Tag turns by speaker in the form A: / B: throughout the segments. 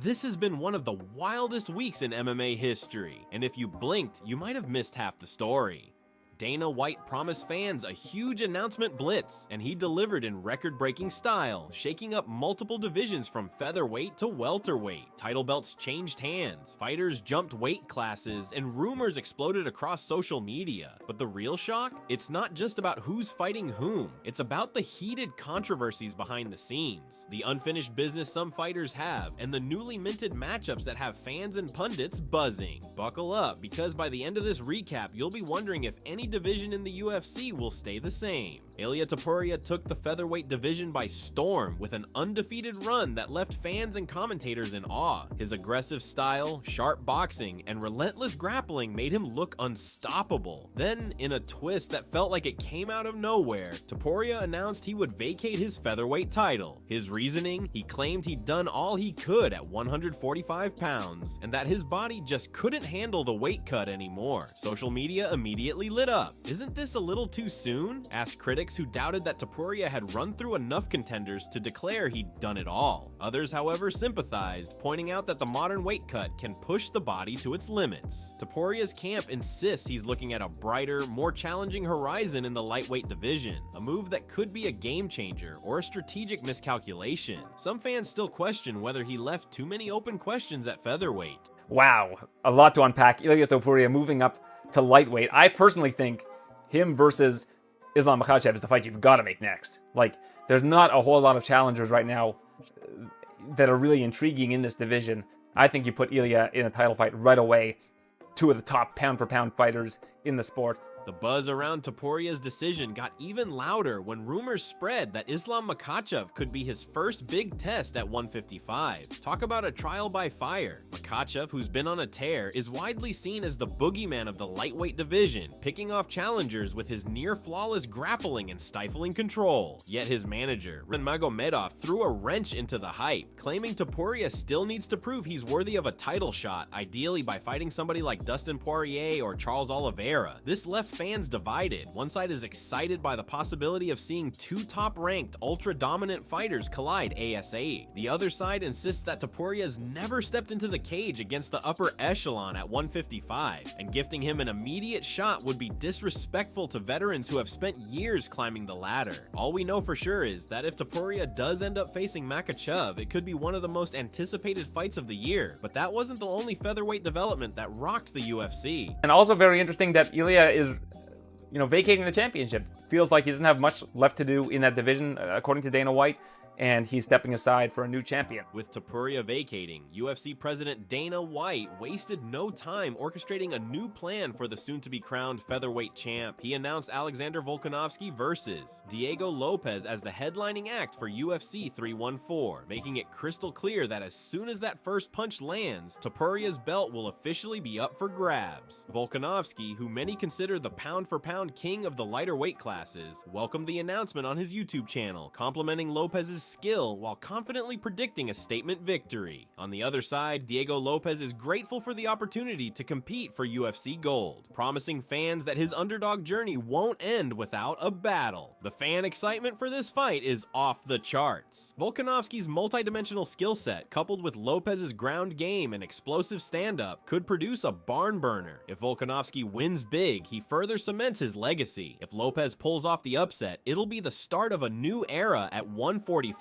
A: This has been one of the wildest weeks in MMA history, and if you blinked, you might have missed half the story. Dana White promised fans a huge announcement blitz, and he delivered in record-breaking style, shaking up multiple divisions from featherweight to welterweight. Title belts changed hands, fighters jumped weight classes, and rumors exploded across social media. But the real shock? It's not just about who's fighting whom, it's about the heated controversies behind the scenes, the unfinished business some fighters have, and the newly minted matchups that have fans and pundits buzzing. Buckle up, because by the end of this recap, you'll be wondering if any division in the UFC will stay the same. Ilia Topuria took the featherweight division by storm with an undefeated run that left fans and commentators in awe. His aggressive style, sharp boxing, and relentless grappling made him look unstoppable. Then, in a twist that felt like it came out of nowhere, Topuria announced he would vacate his featherweight title. His reasoning? He claimed he'd done all he could at 145 pounds, and that his body just couldn't handle the weight cut anymore. Social media immediately lit up. Isn't this a little too soon? Asked critics who doubted that Topuria had run through enough contenders to declare he'd done it all. Others, however, sympathized, pointing out that the modern weight cut can push the body to its limits. Topuria's camp insists he's looking at a brighter, more challenging horizon in the lightweight division, a move that could be a game changer or a strategic miscalculation. Some fans still question whether he left too many open questions at featherweight.
B: Wow, a lot to unpack. Ilia Topuria moving up to lightweight. I personally think him versus Islam Makhachev is the fight you've got to make next. Like, there's not a whole lot of challengers right now that are really intriguing in this division. I think you put Ilia in a title fight right away. Two of the top pound-for-pound fighters in the sport.
A: The buzz around Topuria's decision got even louder when rumors spread that Islam Makhachev could be his first big test at 155. Talk about a trial by fire. Makhachev, who's been on a tear, is widely seen as the boogeyman of the lightweight division, picking off challengers with his near-flawless grappling and stifling control. Yet his manager, Magomedov, threw a wrench into the hype, claiming Topuria still needs to prove he's worthy of a title shot, ideally by fighting somebody like Dustin Poirier or Charles Oliveira. This left fans divided. One side is excited by the possibility of seeing two top-ranked, ultra-dominant fighters collide ASAP. The other side insists that Topuria's never stepped into the cage against the upper echelon at 155, and gifting him an immediate shot would be disrespectful to veterans who have spent years climbing the ladder. All we know for sure is that if Topuria does end up facing Makhachev, it could be one of the most anticipated fights of the year, but that wasn't the only featherweight development that rocked the UFC.
B: And also very interesting that Ilia is vacating the championship. Feels like he doesn't have much left to do in that division, according to Dana White, and he's stepping aside for a new champion.
A: With Topuria vacating, UFC President Dana White wasted no time orchestrating a new plan for the soon-to-be-crowned featherweight champ. He announced Alexander Volkanovski versus Diego Lopez as the headlining act for UFC 314, making it crystal clear that as soon as that first punch lands, Topuria's belt will officially be up for grabs. Volkanovski, who many consider the pound-for-pound king of the lighter weight classes, welcomed the announcement on his YouTube channel, complimenting Lopez's skill while confidently predicting a statement victory. On the other side, Diego Lopez is grateful for the opportunity to compete for UFC gold, promising fans that his underdog journey won't end without a battle. The fan excitement for this fight is off the charts. Volkanovski's multidimensional skill set, coupled with Lopez's ground game and explosive stand-up, could produce a barn burner. If Volkanovski wins big, he further cements his legacy. If Lopez pulls off the upset, it'll be the start of a new era at 145.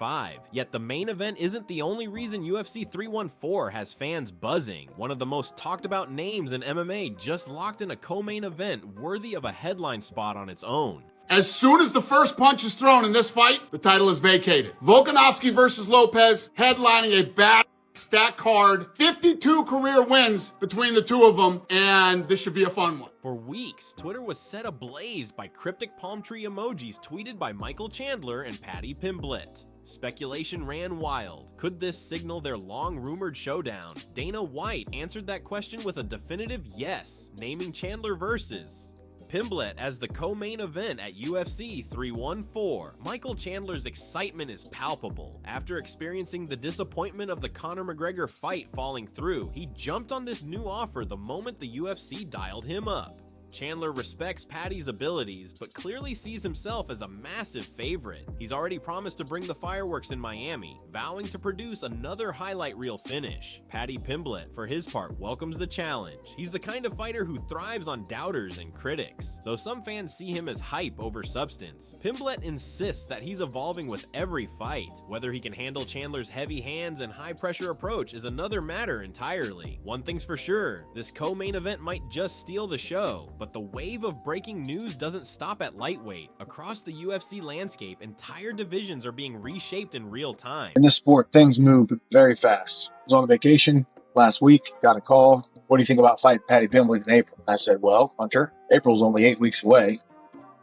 A: Yet the main event isn't the only reason UFC 314 has fans buzzing. One of the most talked about names in MMA just locked in a co-main event worthy of a headline spot on its own.
C: As soon as the first punch is thrown in this fight, the title is vacated. Volkanovski versus Lopez, headlining a bad stack card, 52 career wins between the two of them, and this should be a fun one.
A: For weeks, Twitter was set ablaze by cryptic palm tree emojis tweeted by Michael Chandler and Patty Pimblett. Speculation ran wild. Could this signal their long-rumored showdown? Dana White answered that question with a definitive yes, naming Chandler versus Pimblett as the co-main event at UFC 314. Michael Chandler's excitement is palpable. After experiencing the disappointment of the Conor McGregor fight falling through, he jumped on this new offer the moment the UFC dialed him up. Chandler respects Paddy's abilities, but clearly sees himself as a massive favorite. He's already promised to bring the fireworks in Miami, vowing to produce another highlight reel finish. Paddy Pimblett, for his part, welcomes the challenge. He's the kind of fighter who thrives on doubters and critics. Though some fans see him as hype over substance, Pimblett insists that he's evolving with every fight. Whether he can handle Chandler's heavy hands and high-pressure approach is another matter entirely. One thing's for sure, this co-main event might just steal the show, but the wave of breaking news doesn't stop at lightweight. Across the UFC landscape, entire divisions are being reshaped in real time.
D: In this sport, things move very fast. I was on a vacation last week, got a call. What do you think about fighting Paddy Pimblett in April? I said, well, Hunter, April's only 8 weeks away.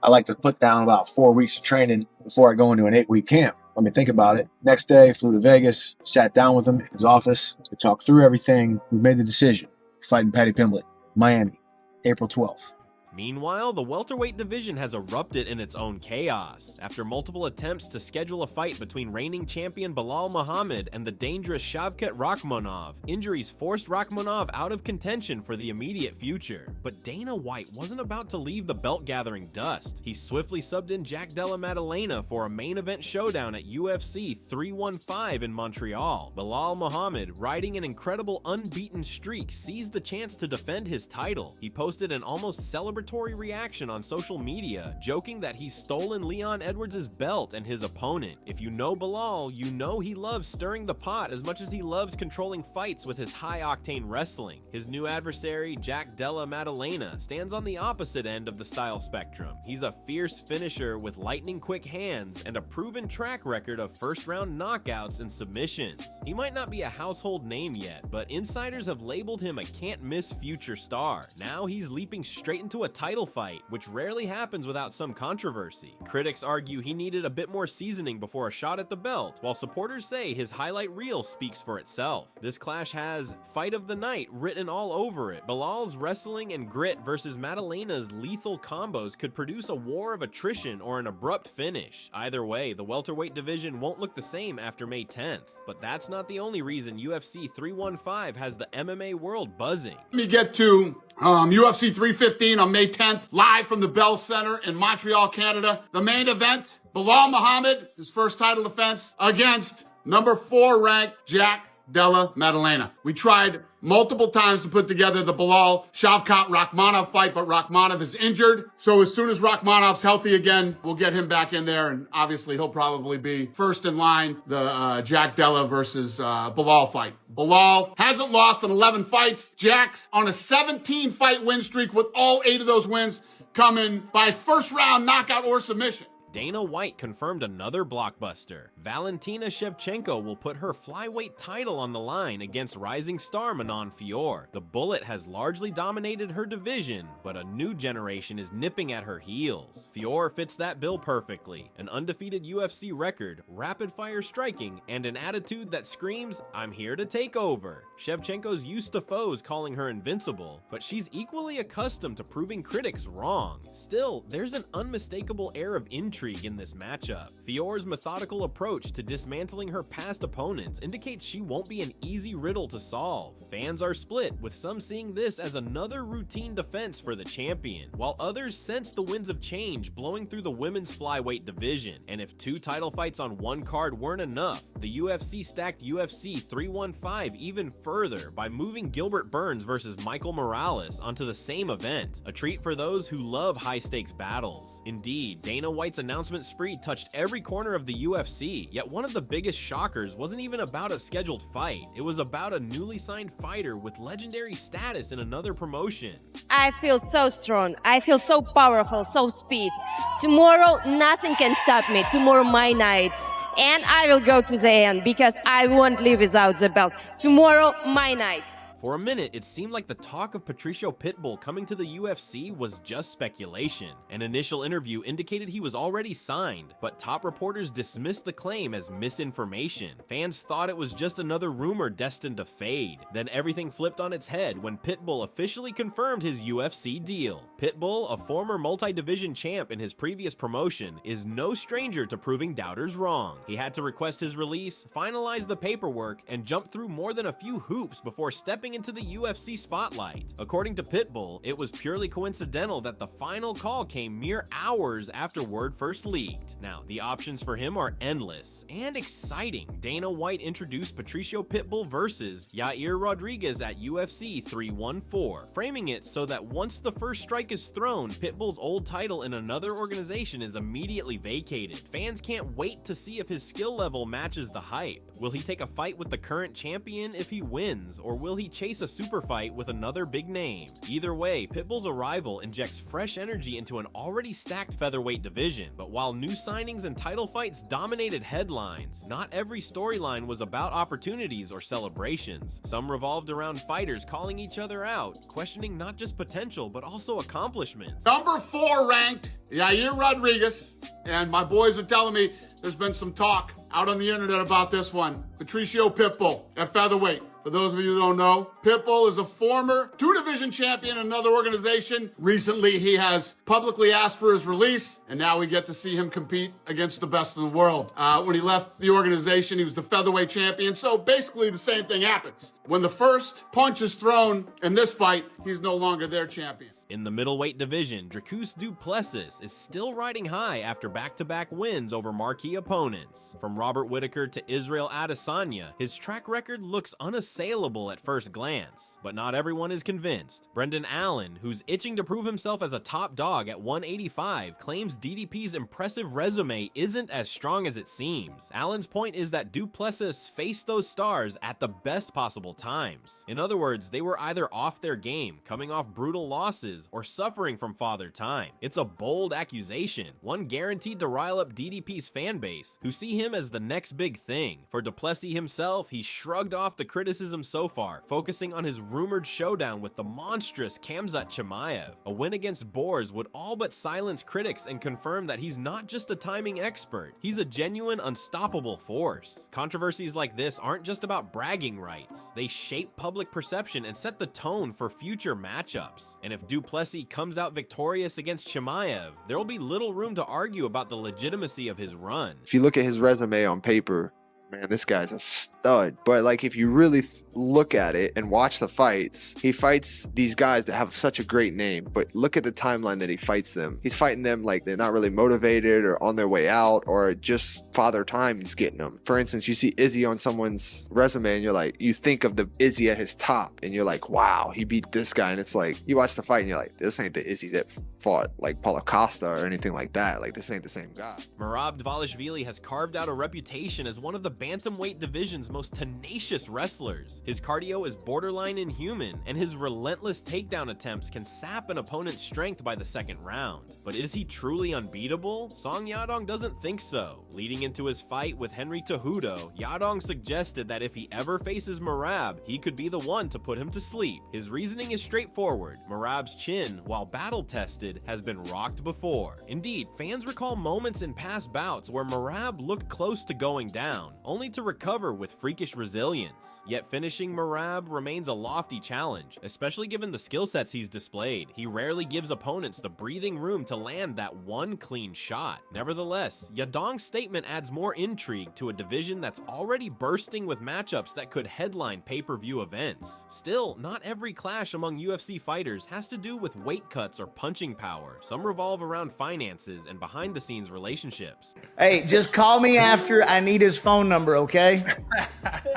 D: I like to put down about 4 weeks of training before I go into an 8-week camp. Let me think about it. Next day, flew to Vegas, sat down with him in his office. We talked through everything. We made the decision. Fighting Paddy Pimblett, Miami, April 12th.
A: Meanwhile, the welterweight division has erupted in its own chaos. After multiple attempts to schedule a fight between reigning champion Belal Muhammad and the dangerous Shavkat Rakhmonov, injuries forced Rakhmonov out of contention for the immediate future. But Dana White wasn't about to leave the belt-gathering dust. He swiftly subbed in Jack Della Maddalena for a main event showdown at UFC 315 in Montreal. Belal Muhammad, riding an incredible unbeaten streak, seized the chance to defend his title. He posted an almost celebratory reaction on social media, joking that he's stolen Leon Edwards' belt and his opponent. If you know Belal, you know he loves stirring the pot as much as he loves controlling fights with his high-octane wrestling. His new adversary, Jack Della Maddalena, stands on the opposite end of the style spectrum. He's a fierce finisher with lightning-quick hands and a proven track record of first-round knockouts and submissions. He might not be a household name yet, but insiders have labeled him a can't-miss future star. Now he's leaping straight into a title fight, which rarely happens without some controversy. Critics argue he needed a bit more seasoning before a shot at the belt, while supporters say his highlight reel speaks for itself. This clash has "Fight of the Night" written all over it. Belal's wrestling and grit versus Maddalena's lethal combos could produce a war of attrition or an abrupt finish. Either way, the welterweight division won't look the same after May 10th. But that's not the only reason UFC 315 has the MMA world buzzing.
C: Let me get to UFC 315 on May 10th, live from the Bell Center in Montreal, Canada. The main event, Belal Muhammad, his first title defense against number 4 ranked Jack Della Maddalena. We tried multiple times to put together the Belal Shavkat Rakhmonov fight, but Rakhmonov is injured. So as soon as Rakhmonov's healthy again, we'll get him back in there, and obviously he'll probably be first in line, the Jack Della versus Belal fight. Belal hasn't lost in 11 fights. Jack's on a 17-fight win streak, with all 8 of those wins coming by first-round knockout or submission.
A: Dana White confirmed another blockbuster. Valentina Shevchenko will put her flyweight title on the line against rising star Manon Fior. The Bullet has largely dominated her division, but a new generation is nipping at her heels. Fior fits that bill perfectly. An undefeated UFC record, rapid-fire striking, and an attitude that screams, "I'm here to take over." Shevchenko's used to foes calling her invincible, but she's equally accustomed to proving critics wrong. Still, there's an unmistakable air of intrigue in this matchup. Fior's methodical approach to dismantling her past opponents indicates she won't be an easy riddle to solve. Fans are split, with some seeing this as another routine defense for the champion, while others sense the winds of change blowing through the women's flyweight division. And if 2 title fights on one card weren't enough, the UFC stacked UFC 315 even further by moving Gilbert Burns versus Michael Morales onto the same event, a treat for those who love high-stakes battles. Indeed, Dana White's announcement spree touched every corner of the UFC, yet one of the biggest shockers wasn't even about a scheduled fight. It was about a newly signed fighter with legendary status in another promotion.
E: I feel so strong. I feel so powerful, so speed. Tomorrow, nothing can stop me. Tomorrow, my night. And I will go to the end because I won't live without the belt. Tomorrow, my night.
A: For a minute, it seemed like the talk of Patricio Pitbull coming to the UFC was just speculation. An initial interview indicated he was already signed, but top reporters dismissed the claim as misinformation. Fans thought it was just another rumor destined to fade. Then everything flipped on its head when Pitbull officially confirmed his UFC deal. Pitbull, a former multi-division champ in his previous promotion, is no stranger to proving doubters wrong. He had to request his release, finalize the paperwork, and jump through more than a few hoops before stepping into the UFC spotlight. According to Pitbull, it was purely coincidental that the final call came mere hours after word first leaked. Now, the options for him are endless and exciting. Dana White introduced Patricio Pitbull versus Yair Rodriguez at UFC 314, framing it so that once the first strike is thrown, Pitbull's old title in another organization is immediately vacated. Fans can't wait to see if his skill level matches the hype. Will he take a fight with the current champion if he wins, or will he chase a super fight with another big name? Either way, Pitbull's arrival injects fresh energy into an already stacked featherweight division. But while new signings and title fights dominated headlines, not every storyline was about opportunities or celebrations. Some revolved around fighters calling each other out, questioning not just potential but also accomplishments.
C: Number 4 ranked, Yair Rodriguez. And my boys are telling me there's been some talk out on the internet about this one. Patricio Pitbull at featherweight. For those of you who don't know, Pitbull is a former 2-division champion in another organization. Recently, he has publicly asked for his release, and now we get to see him compete against the best in the world. When he left the organization, he was the featherweight champion, so basically the same thing happens. When the first punch is thrown in this fight, he's no longer their champion.
A: In the middleweight division, Dricus du Plessis is still riding high after back-to-back wins over marquee opponents. From Robert Whittaker to Israel Adesanya, his track record looks unassailable at first glance, but not everyone is convinced. Brendan Allen, who's itching to prove himself as a top dog at 185, claims DDP's impressive resume isn't as strong as it seems. Allen's point is that du Plessis faced those stars at the best possible times. In other words, they were either off their game, coming off brutal losses, or suffering from father time. It's a bold accusation, one guaranteed to rile up DDP's fan base, who see him as the next big thing. For du Plessis himself, he shrugged off the criticism so far, focusing on his rumored showdown with the monstrous Khamzat Chimaev. A win against Boers would all but silence critics and confirm that he's not just a timing expert, he's a genuine unstoppable force. Controversies like this aren't just about bragging rights, they shape public perception and set the tone for future matchups. And if du Plessis comes out victorious against Chimaev, there will be little room to argue about the legitimacy of his run.
F: If you look at his resume on paper, man, this guy's a stud. But like, if you really look at it and watch the fights, he fights these guys that have such a great name, but look at the timeline that he fights them. He's fighting them like they're not really motivated or on their way out, or just father time is getting them. For instance, you see Izzy on someone's resume and you're like, you think of the Izzy at his top and you're like, wow, he beat this guy. And it's like, you watch the fight and you're like, this ain't the Izzy that fought like Paulo Costa or anything like that. Like, this ain't the same guy.
A: Merab Dvalishvili has carved out a reputation as one of the Bantamweight division's most tenacious wrestlers. His cardio is borderline inhuman, and his relentless takedown attempts can sap an opponent's strength by the second round. But is he truly unbeatable? Song Yadong doesn't think so. Leading into his fight with Henry Cejudo, Yadong suggested that if he ever faces Merab, he could be the one to put him to sleep. His reasoning is straightforward. Merab's chin, while battle-tested, has been rocked before. Indeed, fans recall moments in past bouts where Merab looked close to going down, only to recover with freakish resilience. Yet finishing Merab remains a lofty challenge, especially given the skill sets he's displayed. He rarely gives opponents the breathing room to land that one clean shot. Nevertheless, Yadong's statement adds more intrigue to a division that's already bursting with matchups that could headline pay-per-view events. Still, not every clash among UFC fighters has to do with weight cuts or punching power. Some revolve around finances and behind-the-scenes relationships.
G: Hey, just call me after I need his phone number, okay?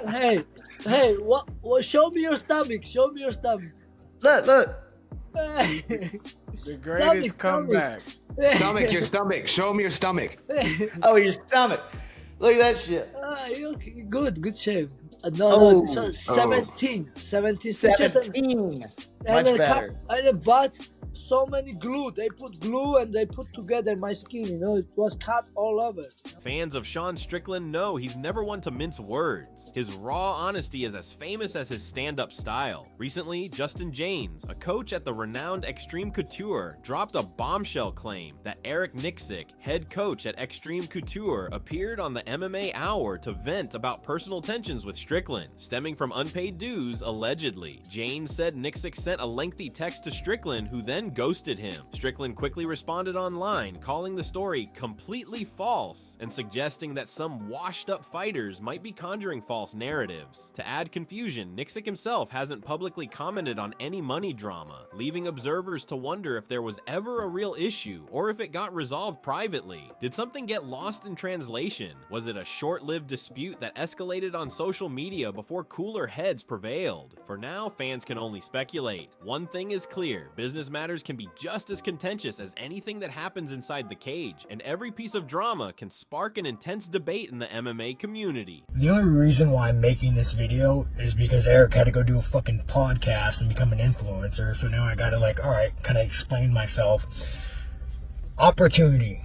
H: Hey, what? Show me your stomach. Show me your stomach.
G: Look.
I: The greatest comeback.
J: Stomach, your stomach. Show me your stomach.
G: Oh, your stomach. Look at that shit.
H: Okay, good shape. No, this one 17 stitches.
G: 17. Much better.
H: And a butt. So many glue. They put glue and they put together my skin, you know, it was cut all over.
A: Fans of Sean Strickland know he's never one to mince words. His raw honesty is as famous as his stand-up style. Recently, Justin James, a coach at the renowned Extreme Couture, dropped a bombshell claim that Eric Nixick, head coach at Extreme Couture, appeared on the MMA Hour to vent about personal tensions with Strickland, stemming from unpaid dues, allegedly. James said Nixick sent a lengthy text to Strickland, who then then ghosted him. Strickland quickly responded online, calling the story completely false and suggesting that some washed-up fighters might be conjuring false narratives. To add confusion, Nixick himself hasn't publicly commented on any money drama, leaving observers to wonder if there was ever a real issue or if it got resolved privately. Did something get lost in translation? Was it a short-lived dispute that escalated on social media before cooler heads prevailed? For now, fans can only speculate. One thing is clear, business matters can be just as contentious as anything that happens inside the cage, and every piece of drama can spark an intense debate in the MMA community.
I: The only reason why I'm making this video is because Eric had to go do a fucking podcast and become an influencer, so now I gotta alright, kind of explain myself. Opportunity.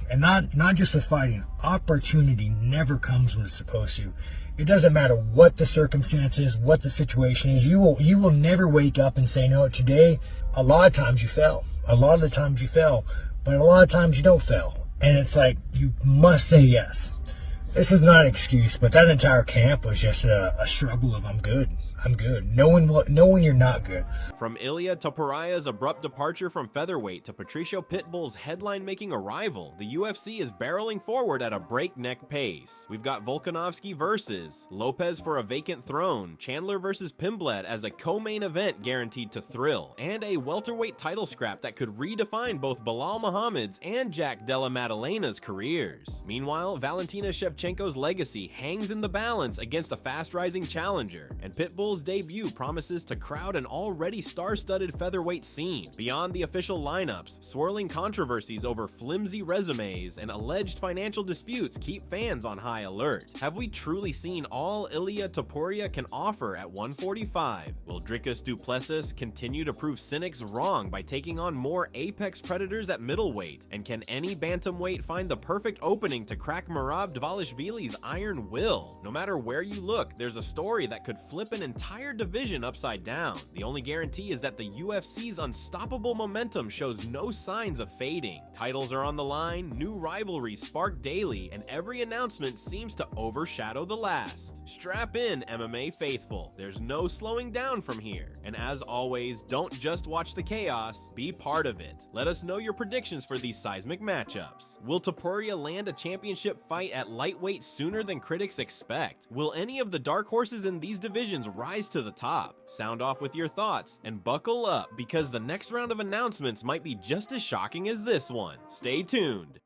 I: And not just with fighting. Opportunity never comes when it's supposed to. It doesn't matter what the circumstances, what the situation is. You will never wake up and say, no, today, a lot of times you fail. A lot of the times you fail. But a lot of times you don't fail. And it's like, you must say yes. This is not an excuse, but that entire camp was just a struggle of I'm good. Knowing you're not good.
A: From Ilia Topuria's abrupt departure from featherweight to Patricio Pitbull's headline-making arrival, the UFC is barreling forward at a breakneck pace. We've got Volkanovski versus Lopez for a vacant throne, Chandler versus Pimblett as a co-main event guaranteed to thrill, and a welterweight title scrap that could redefine both Belal Muhammad's and Jack Della Maddalena's careers. Meanwhile, Valentina Shevchenko's legacy hangs in the balance against a fast-rising challenger, and Pitbull's debut promises to crowd an already star-studded featherweight scene. Beyond the official lineups, swirling controversies over flimsy resumes and alleged financial disputes keep fans on high alert. Have we truly seen all Ilia Topuria can offer at 145? Will Dricus du Plessis continue to prove cynics wrong by taking on more apex predators at middleweight? And can any bantamweight find the perfect opening to crack Merab Dvalishvili's iron will? No matter where you look, there's a story that could flip an entire division upside down. The only guarantee is that the UFC's unstoppable momentum shows no signs of fading. Titles are on the line, new rivalries spark daily, and every announcement seems to overshadow the last. Strap in, MMA faithful. There's no slowing down from here. And as always, don't just watch the chaos, be part of it. Let us know your predictions for these seismic matchups. Will Topuria land a championship fight at lightweight sooner than critics expect? Will any of the dark horses in these divisions rise to the top? Sound off with your thoughts and buckle up because the next round of announcements might be just as shocking as this one. Stay tuned.